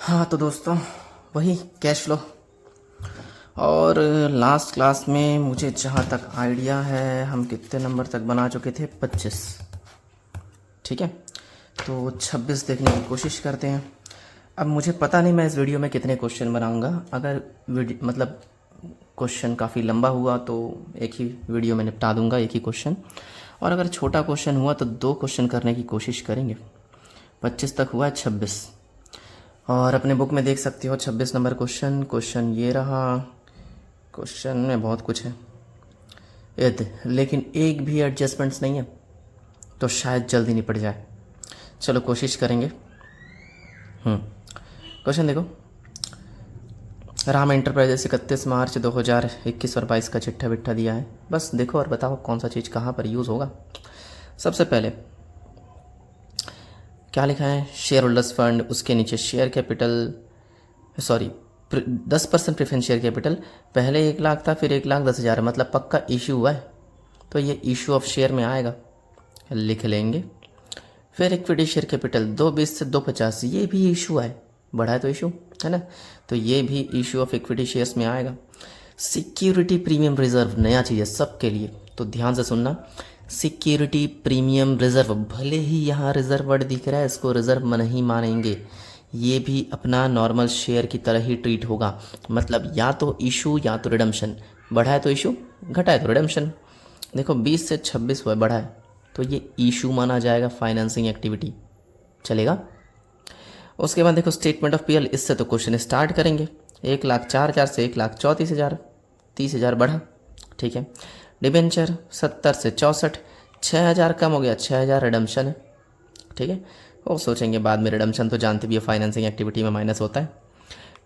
हाँ तो दोस्तों, वही कैश फ्लो। और लास्ट क्लास में मुझे जहाँ तक आइडिया है हम कितने नंबर तक बना चुके थे, 25। ठीक है, तो 26 देखने की कोशिश करते हैं। अब मुझे पता नहीं मैं इस वीडियो में कितने क्वेश्चन बनाऊंगा। अगर मतलब क्वेश्चन काफ़ी लंबा हुआ तो एक ही वीडियो में निपटा दूंगा, एक ही क्वेश्चन। और अगर छोटा क्वेश्चन हुआ तो 2 क्वेश्चन करने की कोशिश करेंगे। 25 तक हुआ है 26, और अपने बुक में देख सकते हो 26 नंबर क्वेश्चन ये रहा। क्वेश्चन में बहुत कुछ है लेकिन एक भी एडजस्टमेंट्स नहीं है, तो शायद जल्दी निपट जाए। चलो कोशिश करेंगे। क्वेश्चन देखो, राम एंटरप्राइजेस 31 मार्च 2021 और 22 का चिट्ठा विट्ठा दिया है। बस देखो और बताओ कौन सा चीज़ कहाँ पर यूज़ होगा। सबसे पहले क्या लिखा है, शेयर होल्डर्स फंड, उसके नीचे share capital, sorry 10% preference share capital. पहले 1 लाख था, फिर 1,10,000, मतलब पक्का इशू हुआ है, तो ये इशू ऑफ शेयर में आएगा, लिख लेंगे। फिर इक्विटी शेयर कैपिटल 220 से 250, ये भी इशू है, बढ़ा है तो इशू है ना, तो ये भी इशू ऑफ इक्विटी शेयर्स में आएगा। सिक्योरिटी प्रीमियम रिजर्व नया चीज़ है सबके लिए, तो ध्यान से सुनना। सिक्योरिटी प्रीमियम रिजर्व, भले ही यहाँ रिजर्व वर्ड दिख रहा है, इसको रिजर्व नहीं मानेंगे, ये भी अपना नॉर्मल शेयर की तरह ही ट्रीट होगा। मतलब या तो इशू या तो रिडम्शन, बढ़ा है तो इशू, घटा है तो रिडम्शन। देखो 20 से 26 हुआ, बढ़ा है तो ये इशू माना जाएगा, फाइनेंसिंग एक्टिविटी चलेगा। उसके बाद देखो स्टेटमेंट ऑफ पीएल, इससे तो क्वेश्चन स्टार्ट करेंगे। 1,04,000 से 1,34,000, 30,000 बढ़ा, ठीक है। डिबेंचर 70 से 64, 6,000 कम हो गया, 6,000 रिडम्शन है, ठीक है। वो सोचेंगे बाद में, रिडम्शन तो जानते भी है फाइनेंसिंग एक्टिविटी में माइनस होता है।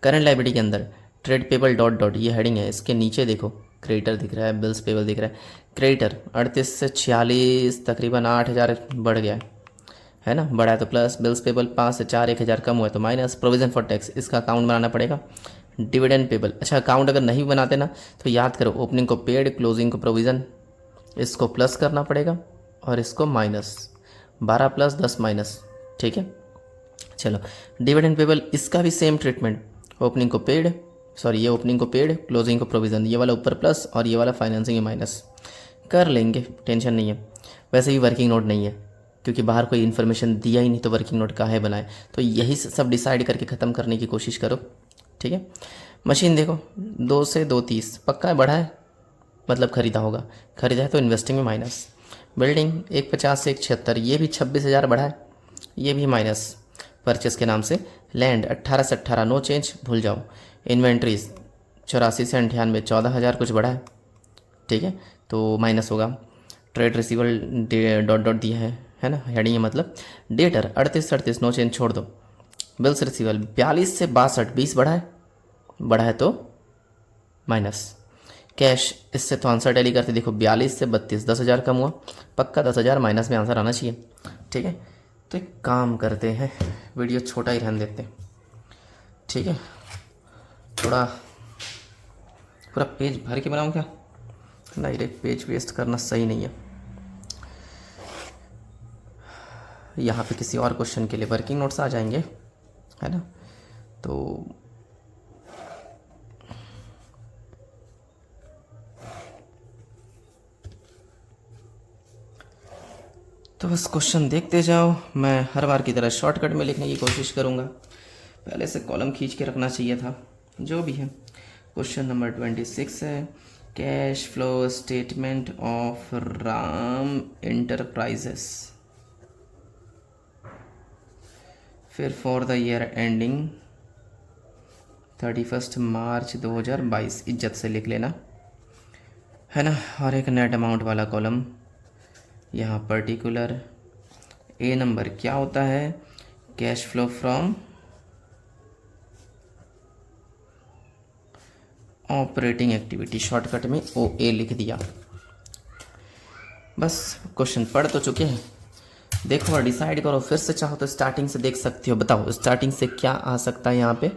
करंट लाइबिलिटी के अंदर ट्रेड पेबल डॉट डॉट, ये हेडिंग है, इसके नीचे देखो क्रेडिटर दिख रहा है, बिल्स पेबल दिख रहा है। क्रेडिटर 38 से 46, तकरीबन 8,000 बढ़ गया है ना, बढ़ा है तो प्लस। बिल्स पेबल 5 से 4, 1,000 कम हुआ है तो माइनस। प्रोविजन फॉर टैक्स, इसका अकाउंट बनाना पड़ेगा। डिविडेंड पेबल, अच्छा अकाउंट अगर नहीं बनाते ना तो याद करो, ओपनिंग को पेड, क्लोजिंग को प्रोविज़न, इसको प्लस करना पड़ेगा और इसको माइनस, 12 प्लस 10 माइनस, ठीक है। चलो डिविडेंड पेबल, इसका भी सेम ट्रीटमेंट, ओपनिंग को पेड, सॉरी ये ओपनिंग को पेड, क्लोजिंग को प्रोविज़न, ये वाला ऊपर प्लस और ये वाला फाइनेंसिंग में माइनस, कर लेंगे, टेंशन नहीं है। वैसे भी वर्किंग नोट नहीं है, क्योंकि बाहर कोई इन्फॉर्मेशन दिया ही नहीं, तो वर्किंग नोट काहे बनाए, तो यही सब डिसाइड करके ख़त्म करने की कोशिश करो, ठीक है। मशीन देखो 2 से 2,30, पक्का है, बढ़ा है, मतलब ख़रीदा होगा, ख़रीदा है तो इन्वेस्टिंग में माइनस। बिल्डिंग 1,50 से 1,76, ये भी 26,000 बढ़ा है, ये भी माइनस। परचेस के नाम से लैंड 18 से 18, नो चेंज, भूल जाओ। इन्वेंट्रीज 84 से 98, 14,000 कुछ बढ़ा है, ठीक है, तो माइनस होगा। ट्रेड रिसीवल डॉट डॉट दिया है ना, हेडिंग है मतलब। डेटर 38 से 38, नो चेंज, छोड़ दो। बिल्स रिसीवल 42 से 62, 20 बढ़ा है तो माइनस। कैश, इससे तो आंसर टैली करते, देखो 42 से 32, 10,000 कम हुआ, पक्का 10,000 माइनस में आंसर आना चाहिए, ठीक है। तो एक काम करते हैं, वीडियो छोटा ही रहने देते हैं, ठीक है। थोड़ा पूरा पेज भर के बनाऊँ क्या, डायरेक्ट पेज वेस्ट करना सही नहीं है। यहाँ पे किसी और क्वेश्चन के लिए वर्किंग नोट्स आ जाएंगे, है ना, तो बस क्वेश्चन देखते जाओ। मैं हर बार की तरह शॉर्टकट में लिखने की कोशिश करूँगा, पहले से कॉलम खींच के रखना चाहिए था, जो भी है। क्वेश्चन नंबर 26 है, cash flow statement of Ram enterprises, फिर फॉर द ईयर एंडिंग 31 मार्च 2022, इज्जत से लिख लेना, है ना। और एक नेट अमाउंट वाला कॉलम, यहाँ पर्टिकुलर ए नंबर क्या होता है, cash flow from operating activity, shortcut में ओ ए लिख दिया। बस क्वेश्चन पढ़ तो चुके हैं, देखो और डिसाइड करो, फिर से चाहो तो स्टार्टिंग से देख सकते हो। बताओ स्टार्टिंग से क्या आ सकता है यहाँ पे,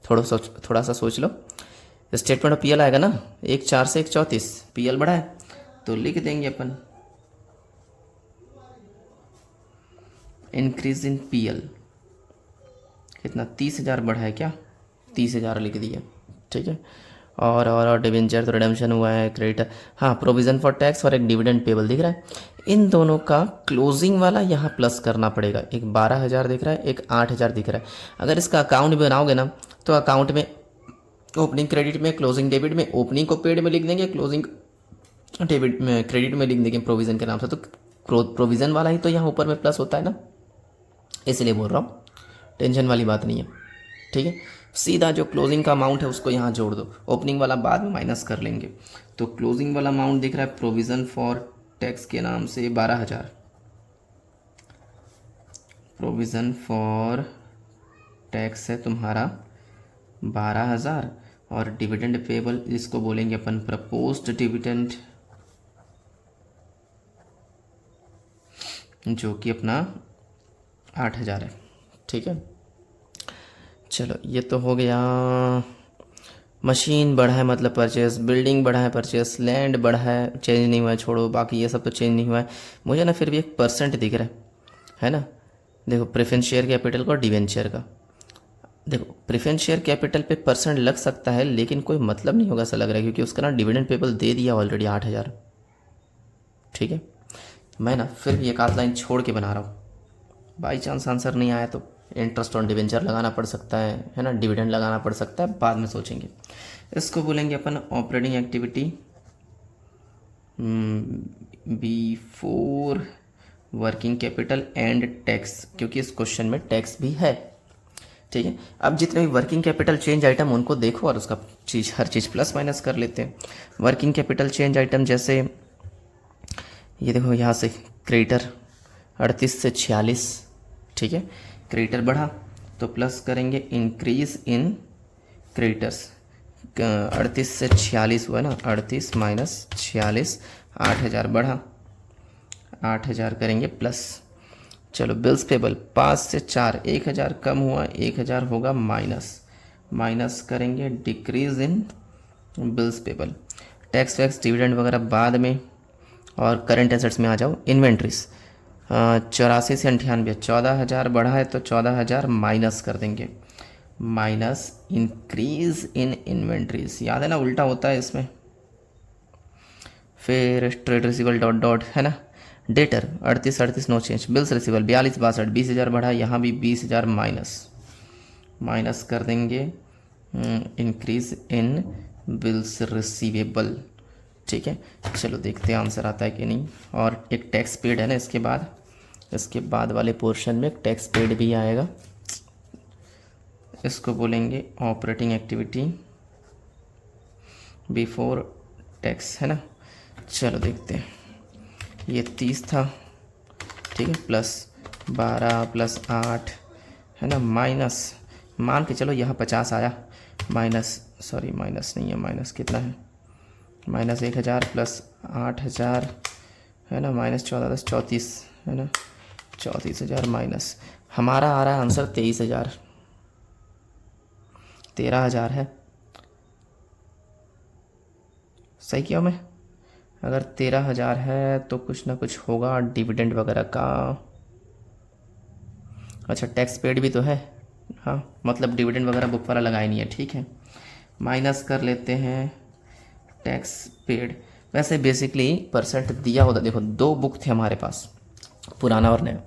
थोड़ा सा सोच लो। स्टेटमेंट ऑफ पीएल आएगा ना, 1,04 से 1,34, पीएल बढ़ा है तो लिख देंगे अपन इंक्रीज इन पीएल, कितना 30,000 बढ़ा है क्या, 30,000 लिख दिया, ठीक है। और डिवेंचर तो रिडेम्पशन हुआ है, क्रेडिटर, हाँ प्रोविज़न फॉर टैक्स और एक डिविडेंड पेबल दिख रहा है। इन दोनों का क्लोजिंग वाला यहाँ प्लस करना पड़ेगा। एक 12,000 दिख रहा है, एक 8,000 दिख रहा है। अगर इसका अकाउंट बनाओगे ना तो अकाउंट में ओपनिंग क्रेडिट में, क्लोजिंग डेबिट में, ओपनिंग को पेड में लिख देंगे, क्लोजिंग डेबिट में क्रेडिट में लिख देंगे प्रोविज़न के नाम से। तो प्रोविज़न वाला ही तो यहाँ ऊपर में प्लस होता है ना, इसलिए बोल रहा हूँ, टेंशन वाली बात नहीं है, ठीक है। सीधा जो क्लोजिंग का अमाउंट है उसको यहाँ जोड़ दो, ओपनिंग वाला बाद में माइनस कर लेंगे। तो क्लोजिंग वाला अमाउंट दिख रहा है प्रोविज़न फॉर टैक्स के नाम से 12,000, प्रोविज़न फॉर टैक्स है तुम्हारा 12,000, और डिविडेंड पेबल जिसको बोलेंगे अपन प्रपोज्ड डिविडेंड, जो कि अपना 8,000 है, ठीक है। चलो ये तो हो गया। मशीन बढ़ा है मतलब परचेस, बिल्डिंग बढ़ा है परचेस, लैंड बढ़ा है, चेंज नहीं हुआ है, छोड़ो बाकी ये सब तो चेंज नहीं हुआ है। मुझे ना फिर भी एक परसेंट दिख रहा है ना। देखो प्रेफरेंस शेयर कैपिटल का और डिवेंचर का, देखो प्रेफरेंस शेयर कैपिटल पे परसेंट लग सकता है लेकिन कोई मतलब नहीं होगा ऐसा लग रहा है, क्योंकि उसका ना डिविडेंड पेबल दे दिया ऑलरेडी 8,000, ठीक है। मैं ना फिर भी एक आध लाइन छोड़ के बना रहा हूँ, बाई चांस आंसर नहीं आया तो इंटरेस्ट ऑन डिवेंचर लगाना पड़ सकता है ना, डिविडेंड लगाना पड़ सकता है, बाद में सोचेंगे। इसको बोलेंगे अपन operating activity before working capital and tax, क्योंकि इस क्वेश्चन में टैक्स भी है, ठीक है। अब जितने भी वर्किंग कैपिटल चेंज आइटम उनको देखो और उसका चीज़ हर चीज़ प्लस माइनस कर लेते हैं। वर्किंग कैपिटल चेंज आइटम जैसे ये देखो यहाँ से क्रेडिटर 38 से 46, ठीक है। क्रेडिटर बढ़ा तो प्लस करेंगे इंक्रीज इन क्रेडिटर्स, 38 से 46 हुआ ना, 38 माइनस 46, 8,000 बढ़ा, 8,000 करेंगे प्लस। चलो बिल्स पेबल 5 से 4, 1,000 कम हुआ, 1,000 होगा माइनस, माइनस करेंगे decrease in bills payable. Tax wax dividend वगैरह बाद में, और करंट एसेट्स में आ जाओ। इन्वेंट्रीज 84 से 98, 14,000 बढ़ा है तो 14,000 माइनस कर देंगे, माइनस इंक्रीज इन इन्वेंट्रीज, याद है ना उल्टा होता है इसमें। फिर ट्रेड रिसीवल डॉट डॉट है ना, debtor 38 no change, bills receivable 42 62, 20,000 बढ़ा, यहाँ भी 20,000 माइनस, माइनस कर देंगे इंक्रीज इन बिल्स रिसीवेबल, ठीक है। चलो देखते हैं आंसर आता है कि नहीं। और एक टैक्स पेड है ना इसके बाद, इसके बाद वाले पोर्शन में एक टैक्स पेड भी आएगा, इसको बोलेंगे ऑपरेटिंग एक्टिविटी बिफोर टैक्स, है ना। चलो देखते हैं, ये 30 था, ठीक है, प्लस 12 प्लस 8 है ना, माइनस मान के चलो यहाँ 50 आया, माइनस सॉरी माइनस नहीं है, माइनस कितना है, माइनस 1,000 प्लस 8,000 है ना, माइनस 14 10 34 है ना, 34,000 माइनस, हमारा आ रहा है आंसर 23,000, 13,000 है, सही किया मैं। अगर 13,000 है तो कुछ ना कुछ होगा डिविडेंड वगैरह का। अच्छा टैक्स पेड भी तो है, हाँ मतलब डिविडेंड वगैरह बुक वाला लगाया नहीं है, ठीक है। माइनस कर लेते हैं टैक्स पेड। वैसे बेसिकली परसेंट दिया होता, देखो 2 बुक थे हमारे पास, पुराना और नया।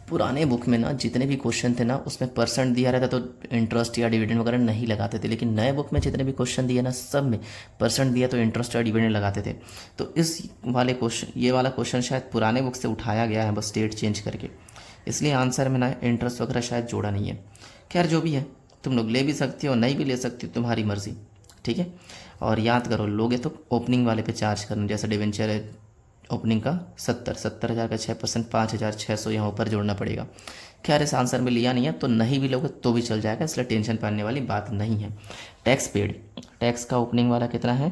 पुराने बुक में ना जितने भी क्वेश्चन थे ना उसमें परसेंट दिया रहता तो इंटरेस्ट या डिविडेंड वगैरह नहीं लगाते थे, लेकिन नए बुक में जितने भी क्वेश्चन दिए ना सब में परसेंट दिया तो इंटरेस्ट या डिविडेंड लगाते थे। तो इस वाले क्वेश्चन, ये वाला क्वेश्चन शायद पुराने बुक से उठाया गया है, बस डेट चेंज करके, इसलिए आंसर में ना इंटरेस्ट वगैरह शायद जोड़ा नहीं है। खैर जो भी है, तुम लोग ले भी सकते हो नहीं भी ले सकते हो, तुम्हारी मर्ज़ी, ठीक है। और याद करो लोगे तो ओपनिंग वाले पे चार्ज करना, जैसे डिवेंचर है ओपनिंग का 70,000 का 6%, 5,600 यहाँ ऊपर जोड़ना पड़ेगा। खैर इस आंसर में लिया नहीं है तो नहीं भी लोगे तो भी चल जाएगा, इसलिए टेंशन पाने वाली बात नहीं है। टैक्स पेड, टैक्स का ओपनिंग वाला कितना है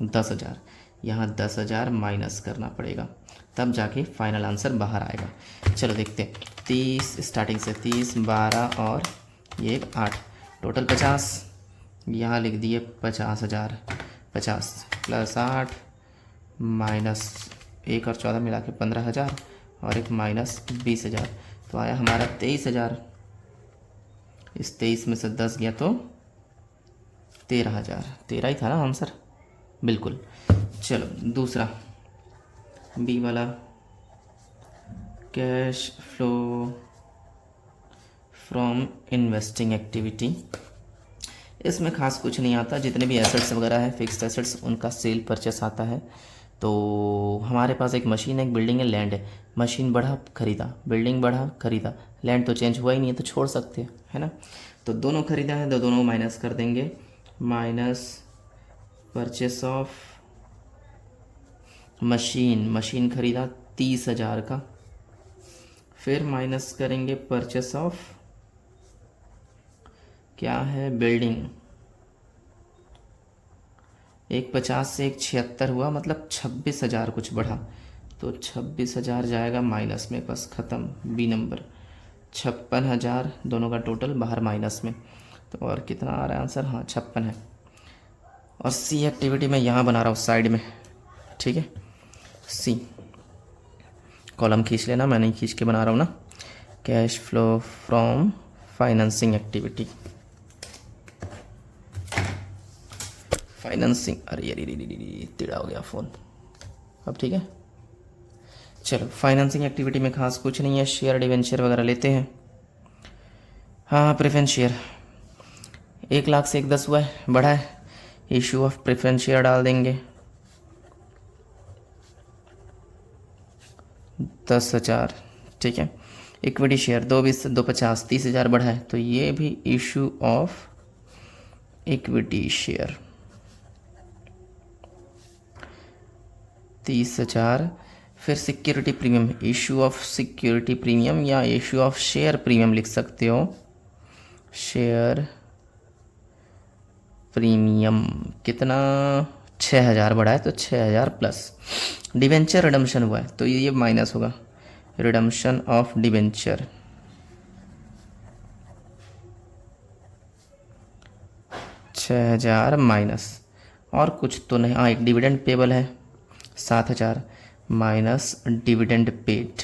10,000, यहाँ 10,000 माइनस करना पड़ेगा, तब जाके फाइनल आंसर बाहर आएगा। चलो देखते हैं, 30 स्टार्टिंग से 30 12 और ये 8, टोटल 50, यहाँ लिख दिए 50,000, 50 प्लस 8 माइनस 1 और 14 मिला के 15,000 और एक माइनस 20,000, तो आया हमारा 23,000। इस 23 में से 10 गया तो 13,000। 13 ही था ना आंसर, बिल्कुल। चलो दूसरा बी वाला, cash flow from investing activity. इसमें खास कुछ नहीं आता, जितने भी एसेट्स वगैरह है फिक्स्ड एसेट्स उनका सेल परचेस आता है। तो हमारे पास एक मशीन है, एक बिल्डिंग है, लैंड है। मशीन बढ़ा खरीदा, बिल्डिंग बढ़ा खरीदा, लैंड तो चेंज हुआ ही नहीं है तो छोड़ सकते हैं, है ना। तो दोनों खरीदा है तो दोनों माइनस कर देंगे, minus purchase of machine, machine खरीदा 30,000 का, फिर माइनस करेंगे परचेस ऑफ क्या है, बिल्डिंग। एक 50 से एक 76 हुआ, मतलब 26,000 कुछ बढ़ा, तो 26,000 जाएगा माइनस में, बस ख़त्म। बी नंबर 56,000 दोनों का टोटल बाहर माइनस में। तो और कितना आ रहा है आंसर, हाँ 56 है। और सी एक्टिविटी मैं यहाँ बना रहा हूँ साइड में, ठीक है। सी कॉलम खींच लेना, मैं नहीं खींच के बना रहा हूँ ना। Cash flow from financing activity, financing, अरे यार टेढ़ा हो गया फ़ोन, अब ठीक है। चलो फाइनेंसिंग एक्टिविटी में खास कुछ नहीं है, शेयर डिवेंचर वगैरह लेते हैं। हाँ प्रेफरेंस शेयर 1 लाख से 1 10 हुआ है, बढ़ा है, इशू ऑफ प्रेफरेंस शेयर डाल देंगे 10,000, ठीक है। इक्विटी शेयर 2 20 2 50 30,000 बढ़ा है, तो ये भी इशू ऑफ इक्विटी शेयर 30,000। फिर security premium, issue of security premium या इशू ऑफ शेयर प्रीमियम लिख सकते हो, शेयर प्रीमियम कितना 6,000 बढ़ा है तो 6,000 प्लस। डिवेंचर रिडम्पशन हुआ है तो ये माइनस होगा, रिडम्पशन ऑफ डिवेंचर 6,000 माइनस। और कुछ तो नहीं, हाँ एक डिविडेंड पेबल है 7,000 माइनस डिविडेंड पेड।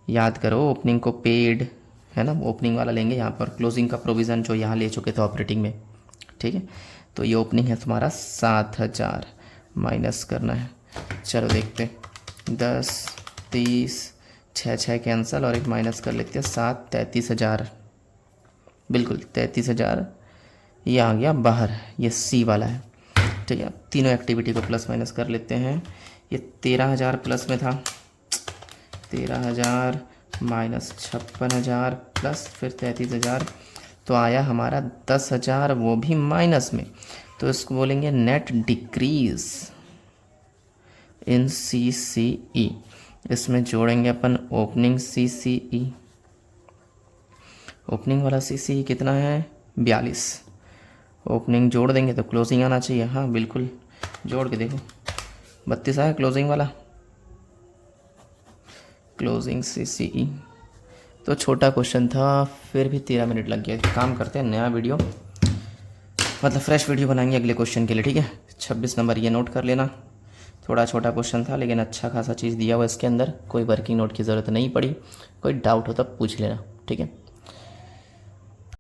याद करो ओपनिंग को पेड है ना, ओपनिंग वाला लेंगे यहाँ पर, क्लोजिंग का प्रोविज़न जो यहाँ ले चुके थे ऑपरेटिंग में, ठीक है। तो ये ओपनिंग है तुम्हारा 7,000 माइनस करना है। चलो देखते 10 30 6 कैंसिल और एक माइनस कर लेते हैं 7 33,000, बिल्कुल 33,000 ये आ गया बाहर, ये सी वाला है, ठीक है। तीनों एक्टिविटी को प्लस माइनस कर लेते हैं। ये 13,000 प्लस में था, 13,000 माइनस 56,000 प्लस फिर 33,000, तो आया हमारा 10,000 वो भी माइनस में। तो इसको बोलेंगे नेट डिक्रीज इन CCE। इसमें जोड़ेंगे अपन ओपनिंग CCE, ओपनिंग वाला CCE कितना है 42, ओपनिंग जोड़ देंगे तो क्लोजिंग आना चाहिए, हाँ बिल्कुल जोड़ के देखो 32 आया क्लोजिंग वाला, क्लोजिंग CCE। तो छोटा क्वेश्चन था, फिर भी 13 मिनट लग गया। काम करते हैं नया वीडियो, मतलब फ्रेश वीडियो बनाएंगे अगले क्वेश्चन के लिए, ठीक है। 26 नंबर ये नोट कर लेना, थोड़ा छोटा क्वेश्चन था लेकिन अच्छा खासा चीज़ दिया हुआ इसके अंदर, कोई वर्किंग नोट की ज़रूरत नहीं पड़ी, कोई डाउट हो तो पूछ लेना, ठीक है।